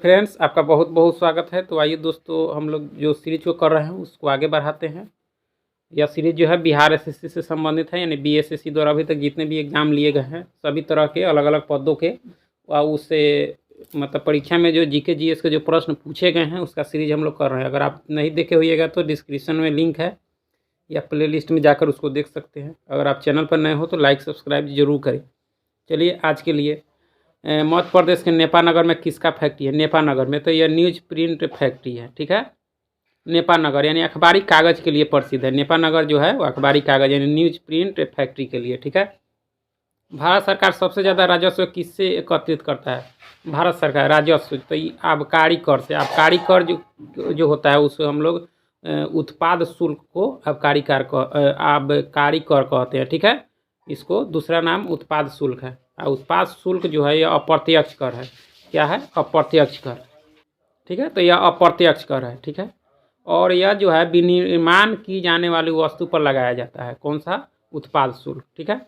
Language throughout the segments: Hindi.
फ्रेंड्स, आपका बहुत बहुत स्वागत है। तो आइए दोस्तों, हम लोग जो सीरीज को कर रहे हैं उसको आगे बढ़ाते हैं। यह सीरीज जो है बिहार एसएससी से संबंधित है, यानी बीएसएससी द्वारा अभी तक जितने भी एग्ज़ाम लिए गए हैं सभी तरह के अलग अलग पदों के और उससे मतलब परीक्षा में जो जीके जीएस के जो प्रश्न पूछे गए हैं उसका सीरीज हम लोग कर रहे हैं। अगर आप नहीं देखे होइएगा तो डिस्क्रिप्शन में लिंक है या प्ले लिस्ट में जाकर उसको देख सकते हैं। अगर आप चैनल पर नए हो तो लाइक सब्सक्राइब जरूर करें। चलिए, आज के लिए मध्य प्रदेश के नेपानगर में किसका फैक्ट्री है? नेपानगर में तो यह न्यूज प्रिंट फैक्ट्री है। ठीक है, नेपानगर यानी अखबारी कागज़ के लिए प्रसिद्ध है। नेपानगर जो है वो अखबारी कागज़ यानी न्यूज प्रिंट फैक्ट्री के लिए। ठीक है, भारत सरकार सबसे ज़्यादा राजस्व किससे एकत्रित करता है? भारत सरकार राजस्व तो आबकारी कर से। आबकारी कर जो होता है उसको हम लोग उत्पाद शुल्क को आबकारी कर कहते हैं। ठीक है, इसको दूसरा नाम उत्पाद शुल्क है। और उत्पाद शुल्क जो है यह अप्रत्यक्ष कर है। क्या है? अप्रत्यक्ष कर। ठीक है, तो यह अप्रत्यक्ष कर है। ठीक है, और यह जो है विनिर्माण की जाने वाली वस्तु पर लगाया जाता है। कौन सा? उत्पाद शुल्क। ठीक है,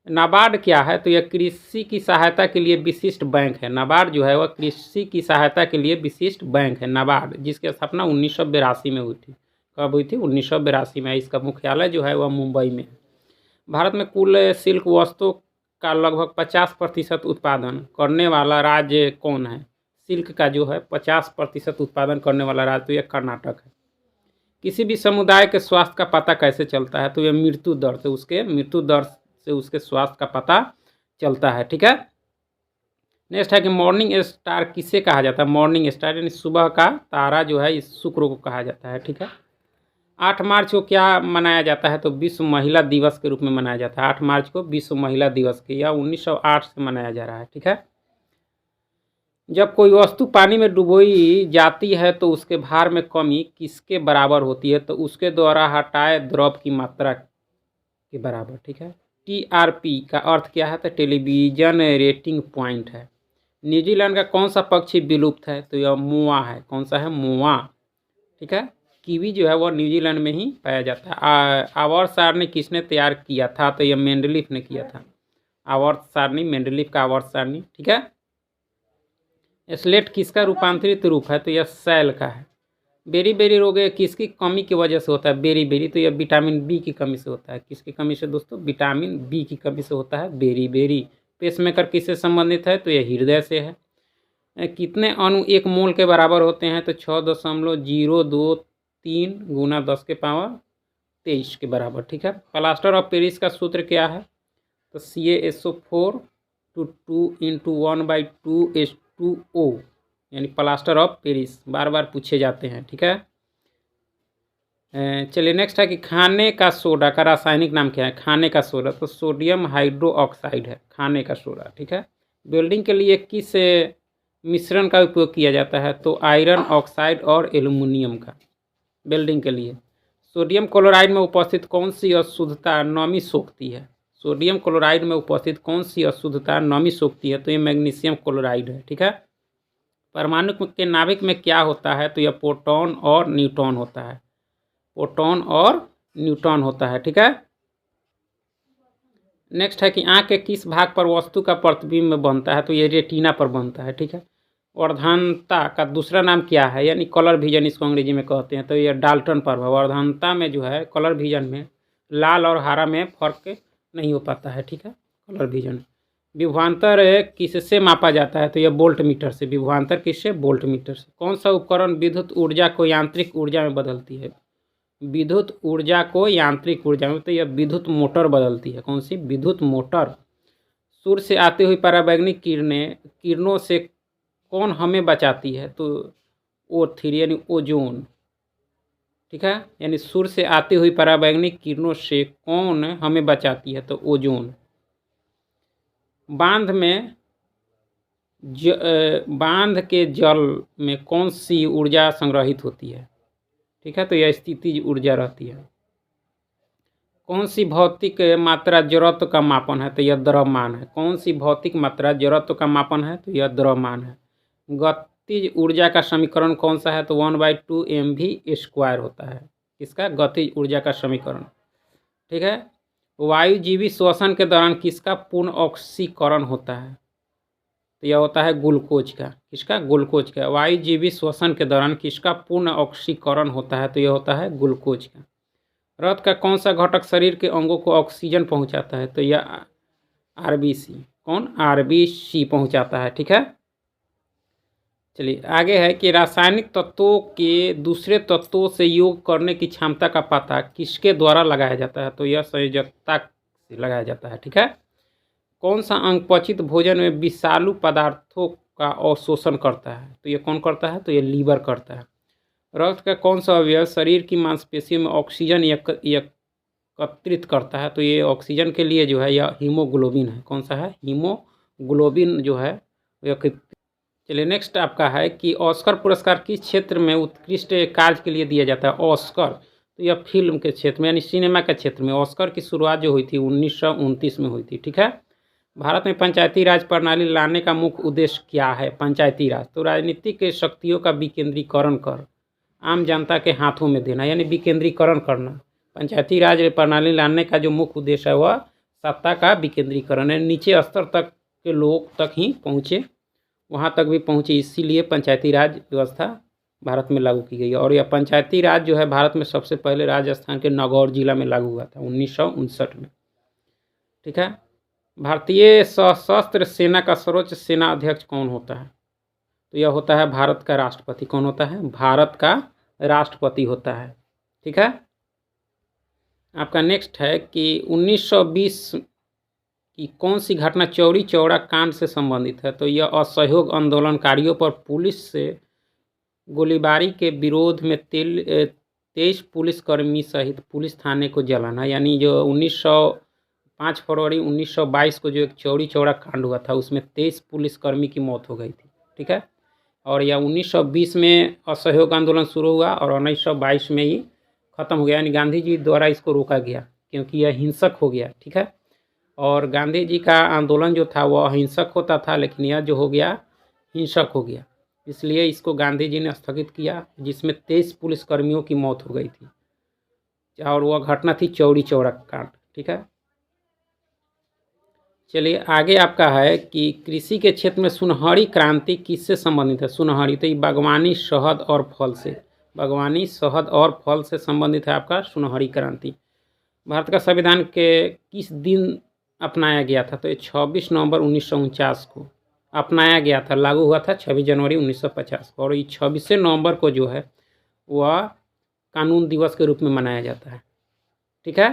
नाबार्ड क्या है? तो यह कृषि की सहायता के लिए विशिष्ट बैंक है। नाबार्ड जो है वह कृषि की सहायता के लिए विशिष्ट बैंक है, नाबार्ड, जिसकी स्थापना 1982 में हुई थी। कब हुई थी? 1982 में। इसका मुख्यालय जो है वह मुंबई में है। भारत में कुल सिल्क वस्तु का लगभग 50% उत्पादन करने वाला राज्य कौन है? सिल्क का जो है 50% उत्पादन करने वाला राज्य तो यह कर्नाटक है। किसी भी समुदाय के स्वास्थ्य का पता कैसे चलता है? तो यह मृत्यु दर से उसके स्वास्थ्य का पता चलता है। ठीक है, नेक्स्ट है कि मॉर्निंग स्टार किसे कहा जाता है? मॉर्निंग स्टार यानी सुबह का तारा जो है इस शुक्र को कहा जाता है। ठीक है, 8 मार्च को क्या मनाया जाता है? तो विश्व महिला दिवस के रूप में मनाया जाता है। 8 मार्च को विश्व महिला दिवस के या 1908 से मनाया जा रहा है। ठीक है, जब कोई वस्तु पानी में डुबोई जाती है तो उसके भार में कमी किसके बराबर होती है? तो उसके द्वारा हटाए द्रव की मात्रा के बराबर। ठीक है, टीआरपी का अर्थ क्या है? तो टेलीविजन रेटिंग पॉइंट है। न्यूजीलैंड का कौन सा पक्षी विलुप्त है? तो यह मोआ है। कौन सा है? मोआ। ठीक है, कीवी जो है वह न्यूजीलैंड में ही पाया जाता है। आवर्त सारणी किसने तैयार किया था? तो यह मेंडलीफ ने किया था। आवर्त सारणी, मेंडलीफ का आवर्त सारणी। ठीक है, स्लेट किसका रूपांतरित रूप है? तो यह सेल का है। बेरी रोग किसकी कमी की वजह से होता है? बेरी तो यह विटामिन बी की कमी से होता है। किसकी कमी से दोस्तों? विटामिन बी की कमी से होता है बेरी। पेसमेकर किससे संबंधित है? तो यह हृदय से है। कितने अणु 1 मोल के बराबर होते हैं? तो 6.023 गुना 10 के पावर 23 के बराबर। ठीक है, प्लास्टर ऑफ पेरिस का सूत्र क्या है? तो CaSO4 to 2 × 1/2H2O यानी प्लास्टर ऑफ पेरिस बार बार पूछे जाते हैं। ठीक है, चलिए नेक्स्ट है कि खाने का सोडा का रासायनिक नाम क्या है? खाने का सोडा तो सोडियम हाइड्रोक्साइड है, खाने का सोडा। ठीक है, वेल्डिंग के लिए किस मिश्रण का उपयोग किया जाता है? तो आयरन ऑक्साइड और एल्युमिनियम का वेल्डिंग के लिए। सोडियम क्लोराइड में उपस्थित कौन सी अशुद्धता नमी सोखती है? सोडियम क्लोराइड में उपस्थित कौन सी अशुद्धता नमी सोखती है? तो ये मैग्नीशियम क्लोराइड है। ठीक है, परमाणु के नाभिक में क्या होता है? तो यह प्रोटॉन और न्यूट्रॉन होता है। प्रोटॉन और न्यूट्रॉन होता है। ठीक है, नेक्स्ट है कि आँख के किस भाग पर वस्तु का प्रतिबिंब बनता है? तो ये रेटिना पर बनता है। ठीक है, वर्धनता का दूसरा नाम क्या है? यानी कलर विजन इसको अंग्रेजी में कहते हैं। तो यह डाल्टन पर है। वर्धनता में जो है कलर विजन में लाल और हरा में फर्क नहीं हो पाता है। ठीक है, कलर विजन। विभवांतर किससे मापा जाता है? तो यह वोल्ट मीटर से। विभवांतर किससे? वोल्ट मीटर से। कौन सा उपकरण विद्युत ऊर्जा को यांत्रिक ऊर्जा में बदलती है? विद्युत ऊर्जा को यांत्रिक ऊर्जा में तो यह विद्युत मोटर बदलती है। कौन सी? विद्युत मोटर। सूर्य से आती हुई पराबैंगनी किरणों से कौन हमें बचाती है? तो O3 यानी ओजोन। ठीक है, यानी सूर्य से आती हुई पराबैंगनी किरणों से कौन हमें बचाती है? तो ओजोन। बांध के जल में कौन सी ऊर्जा संग्रहित होती है? ठीक है, तो यह स्थितिज ऊर्जा रहती है। कौन सी भौतिक मात्रा जड़त्व का मापन है? तो यह द्रव्यमान है। कौन सी भौतिक मात्रा जड़त्व का मापन है? तो यह द्रव्यमान है। गतिज ऊर्जा का समीकरण कौन सा है? तो 1/2 mv² होता है। किसका? गतिज ऊर्जा का समीकरण। ठीक है, वायुजीवी श्वसन के दौरान किसका पूर्ण ऑक्सीकरण होता है? तो यह होता है ग्लूकोज का। किसका? ग्लूकोज का। वायुजीवी श्वसन के दौरान किसका पूर्ण ऑक्सीकरण होता है? तो यह होता है ग्लूकोज का। रक्त का कौन सा घटक शरीर के अंगों को ऑक्सीजन पहुंचाता है? तो यह आरबीसी। कौन? आरबीसी पहुंचाता है। ठीक है, चलिए आगे है कि रासायनिक तत्वों के दूसरे तत्वों से योग करने की क्षमता का पता किसके द्वारा लगाया जाता है? तो यह संयोजकता से लगाया जाता है। ठीक है, कौन सा अंग पचित भोजन में विषालु पदार्थों का अवशोषण करता है? तो ये कौन करता है? तो ये लीवर करता है। रक्त का कौन सा अवयव शरीर की मांसपेशियों में ऑक्सीजन एकत्रित करता है? तो ये ऑक्सीजन के लिए जो है यह हीमोग्लोबिन है। कौन सा है? हीमोग्लोबिन जो है यह। चलिए नेक्स्ट आपका है कि ऑस्कर पुरस्कार किस क्षेत्र में उत्कृष्ट कार्य के लिए दिया जाता है? ऑस्कर, तो यह फिल्म के क्षेत्र में यानी सिनेमा के क्षेत्र में। ऑस्कर की शुरुआत जो हुई थी 1929 में हुई थी। ठीक है, भारत में पंचायती राज प्रणाली लाने का मुख्य उद्देश्य क्या है? पंचायती राज, तो राजनीतिक शक्तियों का विकेंद्रीकरण कर आम जनता के हाथों में देना, यानी विकेंद्रीकरण करना। पंचायती राज प्रणाली लाने का जो मुख्य उद्देश्य है वह सत्ता का विकेंद्रीकरण है, नीचे स्तर तक के लोग तक ही पहुँचे, वहाँ तक भी पहुँचे, इसीलिए पंचायती राज व्यवस्था भारत में लागू की गई है। और यह पंचायती राज जो है भारत में सबसे पहले राजस्थान के नागौर जिला में लागू हुआ था 1959 में। ठीक है, भारतीय सशस्त्र सेना का सर्वोच्च सेना अध्यक्ष कौन होता है? तो यह होता है भारत का राष्ट्रपति। कौन होता है? भारत का राष्ट्रपति होता है। ठीक है, आपका नेक्स्ट है कि 1920 कि कौन सी घटना चौरी चौरा कांड से संबंधित है? तो यह असहयोग आंदोलनकारियों पर पुलिस से गोलीबारी के विरोध में 23 पुलिसकर्मी सहित पुलिस थाने को जलाना, यानी जो 5 फरवरी 1922 को जो एक चौरी चौरा कांड हुआ था उसमें 23 पुलिसकर्मी की मौत हो गई थी। ठीक है, और यह 1920 में असहयोग आंदोलन शुरू हुआ और 1922 में ही खत्म हो गया, यानी गांधी जी द्वारा इसको रोका गया क्योंकि यह हिंसक हो गया। ठीक है, और गांधी जी का आंदोलन जो था वह अहिंसक होता था, लेकिन यह जो हो गया हिंसक हो गया, इसलिए इसको गांधी जी ने स्थगित किया, जिसमें 23 पुलिसकर्मियों की मौत हो गई थी और वह घटना थी चौरी चौरा कांड। ठीक है, चलिए आगे आपका है कि कृषि के क्षेत्र में सुनहरी क्रांति किससे संबंधित है? सुनहरी, तो ये बागवानी, शहद और फल से, बागवानी, शहद और फल से संबंधित है आपका सुनहरी क्रांति। भारत का संविधान के किस दिन अपनाया गया था? तो ये 26 नवंबर 1949 को अपनाया गया था, लागू हुआ था 26 जनवरी 1950 को, और ये 26 नवंबर को जो है वह कानून दिवस के रूप में मनाया जाता है। ठीक है,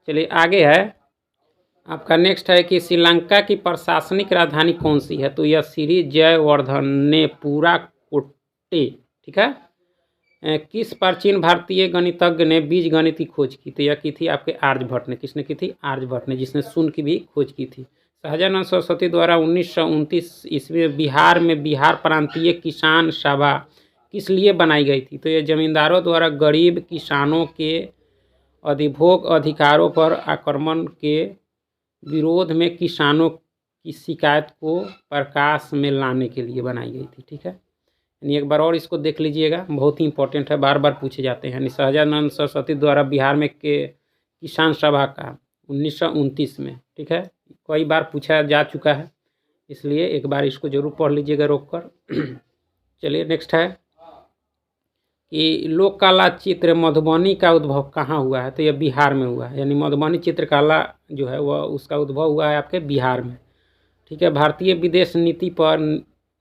चलिए आगे है आपका नेक्स्ट है कि श्रीलंका की प्रशासनिक राजधानी कौन सी है? तो यह श्री जयवर्धनेपुरा कोट्टे। ठीक है, किस प्राचीन भारतीय गणितज्ञ ने बीज गणित की खोज की? तो यह की थी आपके आर्यभट्ट ने। किसने की थी? आर्यभट्ट ने, जिसने शून्य की भी खोज की थी। सहजानंद सरस्वती द्वारा 1929 ईस्वी में बिहार में बिहार प्रांतीय किसान सभा किस लिए बनाई गई थी? तो यह जमींदारों द्वारा गरीब किसानों के अधिभोग अधिकारों पर आक्रमण के विरोध में किसानों की शिकायत को प्रकाश में लाने के लिए बनाई गई थी। ठीक है, यानी एक बार और इसको देख लीजिएगा, बहुत ही इंपॉर्टेंट है, बार बार पूछे जाते हैं। सहजानंद सरस्वती द्वारा बिहार में के किसान सभा का 1929 में। ठीक है, कई बार पूछा जा चुका है, इसलिए एक बार इसको जरूर पढ़ लीजिएगा रोक कर। चलिए नेक्स्ट है कि लोक कला चित्र मधुबनी का उद्भव कहाँ हुआ है? तो यह बिहार में हुआ है, यानी मधुबनी चित्रकला जो है वह उसका उद्भव हुआ है आपके बिहार में। ठीक है, भारतीय विदेश नीति पर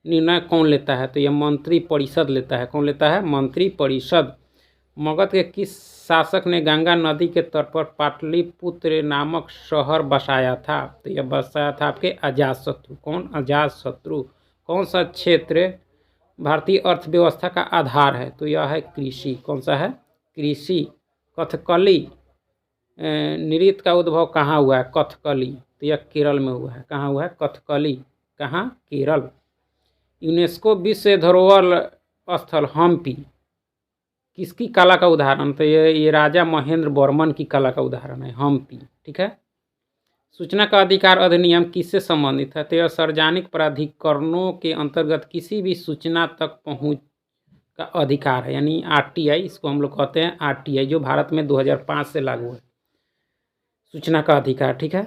निर्णय कौन लेता है? तो यह मंत्री परिषद लेता है। कौन लेता है? मंत्री परिषद। मगध के किस शासक ने गंगा नदी के तट पर पाटलिपुत्र नामक शहर बसाया था? तो यह बसाया था आपके अजातशत्रु। कौन? अजातशत्रु। कौन सा क्षेत्र भारतीय अर्थव्यवस्था का आधार है? तो यह है कृषि। कौन सा है? कृषि। कथकली नृत्य का उद्भव कहाँ हुआ है? कथकली, तो यह केरल में हुआ है। कहाँ हुआ है? कथकली। कहाँ? केरल। यूनेस्को विश्व धरोहर स्थल हम्पी किसकी कला का उदाहरण? तो ये राजा महेंद्र वर्मन की कला का उदाहरण है हम्पी। ठीक है, सूचना का अधिकार अधिनियम किससे संबंधित है? तो यह सार्वजनिक प्राधिकरणों के अंतर्गत किसी भी सूचना तक पहुंच का अधिकार है, यानी आरटीआई, इसको हम लोग कहते हैं आरटीआई, जो भारत में 2005 से लागू है, सूचना का अधिकार। ठीक है,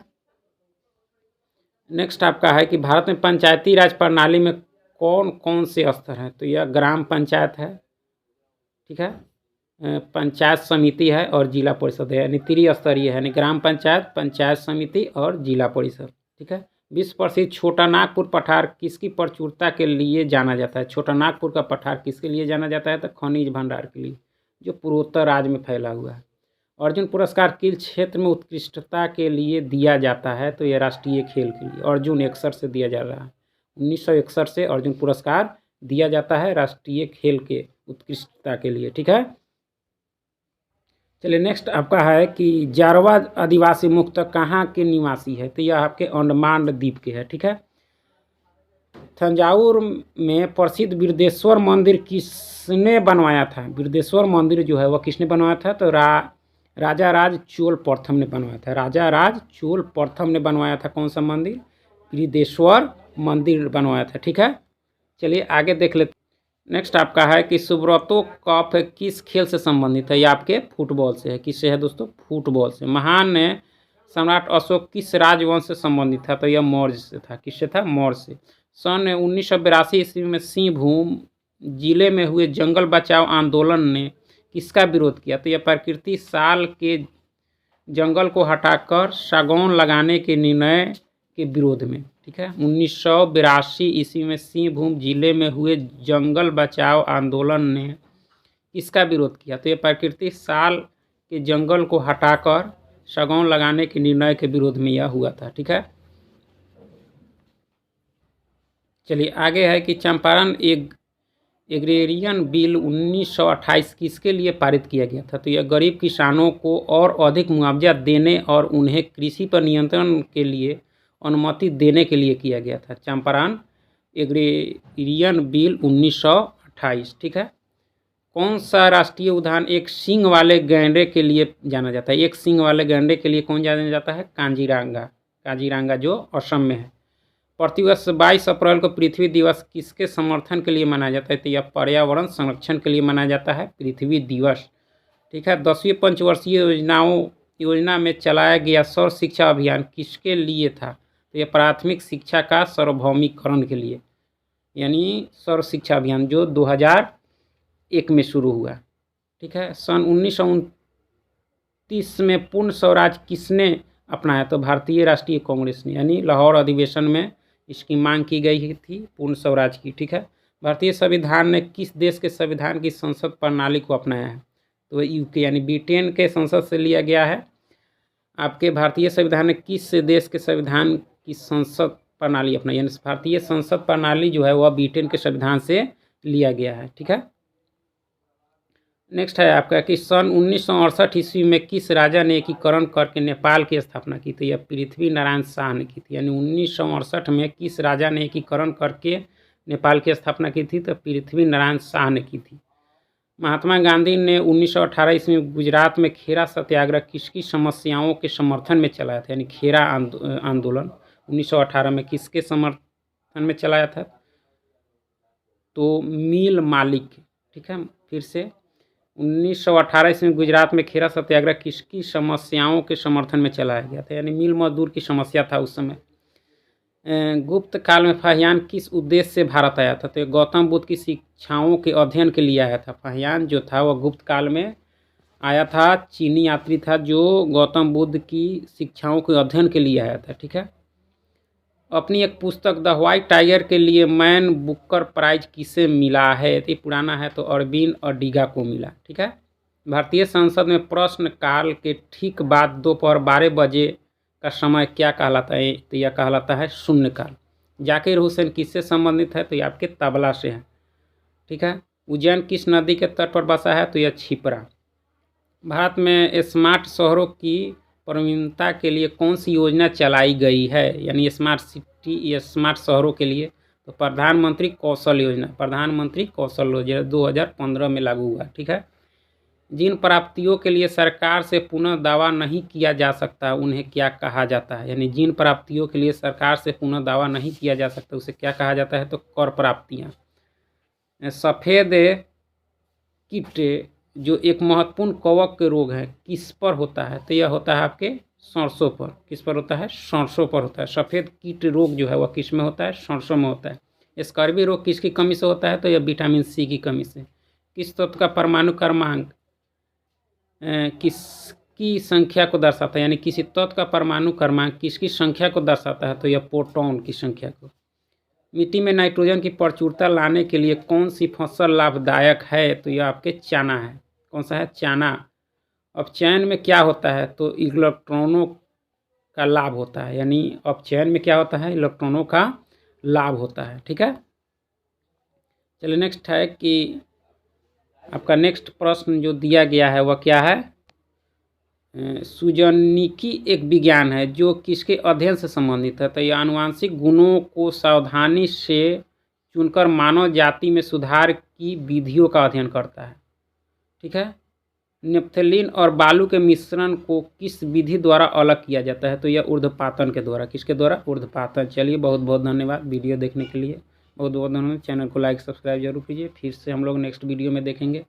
नेक्स्ट आपका है कि भारत में पंचायती राज प्रणाली में कौन कौन से स्तर हैं। तो यह ग्राम पंचायत है, ठीक है, पंचायत समिति है और जिला परिषद है, यानी त्रिस्तरीय है, यानी ग्राम पंचायत, पंचायत समिति और जिला परिषद, ठीक है। विश्व प्रसिद्ध छोटा नागपुर पठार किसकी प्रचुरता के लिए जाना जाता है। छोटा नागपुर का पठार किसके लिए जाना जाता है, तो खनिज भंडार के लिए, जो पूर्वोत्तर राज्य में फैला हुआ है। अर्जुन पुरस्कार किस क्षेत्र में उत्कृष्टता के लिए दिया जाता है, तो यह राष्ट्रीय खेल के लिए अर्जुन 61 से दिया जा रहा है। 1961 से अर्जुन पुरस्कार दिया जाता है राष्ट्रीय खेल के उत्कृष्टता के लिए, ठीक है। चलिए नेक्स्ट आपका है कि जारवा आदिवासी मुक्त कहाँ के निवासी है, तो यह आपके अंडमान द्वीप के है, ठीक है। तंजावुर में प्रसिद्ध बिरदेश्वर मंदिर किसने बनवाया था। बिरदेश्वर मंदिर जो है वह किसने बनवाया था, तो राजा राज चोल प्रथम ने बनवाया था। राजा राज चोल प्रथम ने बनवाया था कौन सा मंदिर, बिरदेश्वर मंदिर बनवाया था, ठीक है। चलिए आगे देख लेते। नेक्स्ट आपका है कि सुब्रतो कप किस खेल से संबंधित है, ये आपके फुटबॉल से है। किससे है दोस्तों, फुटबॉल से। महान सम्राट अशोक किस राजवंश से संबंधित था, तो यह मौर्य से था। किससे था, मौर्य से। सन 1982 ईस्वी में सिंहभूम जिले में हुए जंगल बचाओ आंदोलन ने किसका विरोध किया, तो यह प्रकृति साल के जंगल को हटाकर सागौन लगाने के निर्णय के विरोध में, ठीक है। 1982 ईस्वी में सिंहभूम जिले में हुए जंगल बचाओ आंदोलन ने किसका विरोध किया, तो यह प्रकृति साल के जंगल को हटाकर सागौन लगाने के निर्णय के विरोध में यह हुआ था, ठीक है। चलिए आगे है कि चंपारण एग्रेरियन बिल 1928 किसके लिए पारित किया गया था, तो यह गरीब किसानों को और अधिक मुआवजा देने और उन्हें कृषि पर नियंत्रण के लिए अनुमति देने के लिए किया गया था। चंपारण एग्रेरियन बिल 1928, ठीक है। कौन सा राष्ट्रीय उद्यान एक सींग वाले गैंडे के लिए जाना जाता है। एक सींग वाले गैंडे के लिए कौन जाना जाता है, काजीरंगा। काजीरंगा जो असम में है। प्रतिवर्ष 22 अप्रैल को पृथ्वी दिवस किसके समर्थन के लिए मनाया जाता है, तो यह पर्यावरण संरक्षण के लिए मनाया जाता है पृथ्वी दिवस, ठीक है। 10वीं पंचवर्षीय योजना में चलाया गया सर्व शिक्षा अभियान किसके लिए था, तो यह प्राथमिक शिक्षा का सार्वभौमिकरण के लिए, यानी सर्व शिक्षा अभियान जो 2001 में शुरू हुआ, ठीक है। सन 1929 में पूर्ण स्वराज किसने अपनाया, तो भारतीय राष्ट्रीय कांग्रेस ने, यानी लाहौर अधिवेशन में इसकी मांग की गई थी पूर्ण स्वराज की, ठीक है। भारतीय संविधान ने किस देश के संविधान की संसद प्रणाली को अपनाया है, तो यूके यानी ब्रिटेन के संसद से लिया गया है। आपके भारतीय संविधान ने किस देश के संविधान की संसद प्रणाली अपनाई, यानी भारतीय संसद प्रणाली जो है वह ब्रिटेन के संविधान से लिया गया है, ठीक है। नेक्स्ट है आपका कि सन 1968 ईस्वी में किस राजा ने एकीकरण करके नेपाल की स्थापना की, तो यह पृथ्वी नारायण शाह ने की थी। यानी 1968 में किस राजा ने एकीकरण करके नेपाल की स्थापना की थी, तो पृथ्वी नारायण शाह ने की थी। महात्मा गांधी ने 1918 ईस्वी में गुजरात में खेरा सत्याग्रह किसकी समस्याओं के समर्थन में चलाया था, यानी खेरा आंदोलन 1918 में किसके समर्थन में चलाया था, तो मिल मालिक, ठीक है। फिर से 1918 ईस्वी में गुजरात में खेरा सत्याग्रह किसकी समस्याओं के समर्थन में चलाया गया था, यानी मिल मजदूर की समस्या था उस समय। गुप्त काल में फाहियान किस उद्देश्य से भारत आया था, तो गौतम बुद्ध की शिक्षाओं के अध्ययन के लिए आया था। फाहियान जो था वह गुप्त काल में आया था, चीनी यात्री था जो गौतम बुद्ध की शिक्षाओं के अध्ययन के लिए आया था, ठीक है। अपनी एक पुस्तक द व्हाइट टाइगर के लिए मैन बुकर प्राइज किसे मिला है, ये पुराना है, तो अरविंद अडिगा को मिला, ठीक है। भारतीय संसद में प्रश्न काल के ठीक बाद दोपहर 12 बजे का समय क्या कहलाता है, तो यह कहलाता है शून्यकाल। जाकिर हुसैन किससे संबंधित है, तो यह आपके तबला से है, ठीक है। उज्जैन किस नदी के तट पर बसा है, तो यह छिपरा। भारत में स्मार्ट शहरों की प्रवीणता के लिए कौन सी योजना चलाई गई है, यानी स्मार्ट सिटी या स्मार्ट शहरों के लिए, तो प्रधानमंत्री कौशल योजना। प्रधानमंत्री कौशल योजना 2015 में लागू हुआ, ठीक है। जिन प्राप्तियों के लिए सरकार से पुनः दावा नहीं किया जा सकता उन्हें क्या कहा जाता है, यानी जिन प्राप्तियों के लिए सरकार से पुनः दावा नहीं किया जा सकता उसे क्या कहा जाता है, तो कर प्राप्तियाँ। सफ़ेद कीट जो एक महत्वपूर्ण कवक के रोग है किस पर होता है, तो यह होता है आपके सरसों पर। किस पर होता है? सरसों पर होता है। सफ़ेद कीट रोग जो है वह किस में होता है? सरसों में होता है। स्कर्वी रोग किसकी कमी से होता है? तो यह विटामिन सी की कमी से। किस तत्व का परमाणु क्रमांक किसकी संख्या को दर्शाता है? यानी किसी तत्व का परमाणु क्रमांक किसकी संख्या को दर्शाता है? तो यह प्रोटॉन की संख्या को। मिट्टी में नाइट्रोजन की प्रचुरता लाने के लिए कौन सी फसल लाभदायक है? तो यह आपके चना है। कौन सा है? चना। अब चयन में क्या होता है? तो इलेक्ट्रॉनों का लाभ होता है। यानी अब चयन में क्या होता है? इलेक्ट्रॉनों का लाभ होता है। ठीक है, चलिए नेक्स्ट है कि आपका नेक्स्ट प्रश्न जो दिया गया है वह क्या है? सुजनिकी एक विज्ञान है जो किसके अध्ययन से संबंधित है? तो यह आनुवांशिक गुणों को सावधानी से चुनकर मानव जाति में सुधार की विधियों का अध्ययन करता है। ठीक है, नेप्थलीन और बालू के मिश्रण को किस विधि द्वारा अलग किया जाता है? तो यह ऊर्ध्वपातन के द्वारा। किसके द्वारा? ऊर्ध्वपातन। चलिए बहुत बहुत धन्यवाद वीडियो देखने के लिए। बहुत बहुत धन्यवाद। चैनल को लाइक सब्सक्राइब जरूर कीजिए। फिर से हम लोग नेक्स्ट वीडियो में देखेंगे।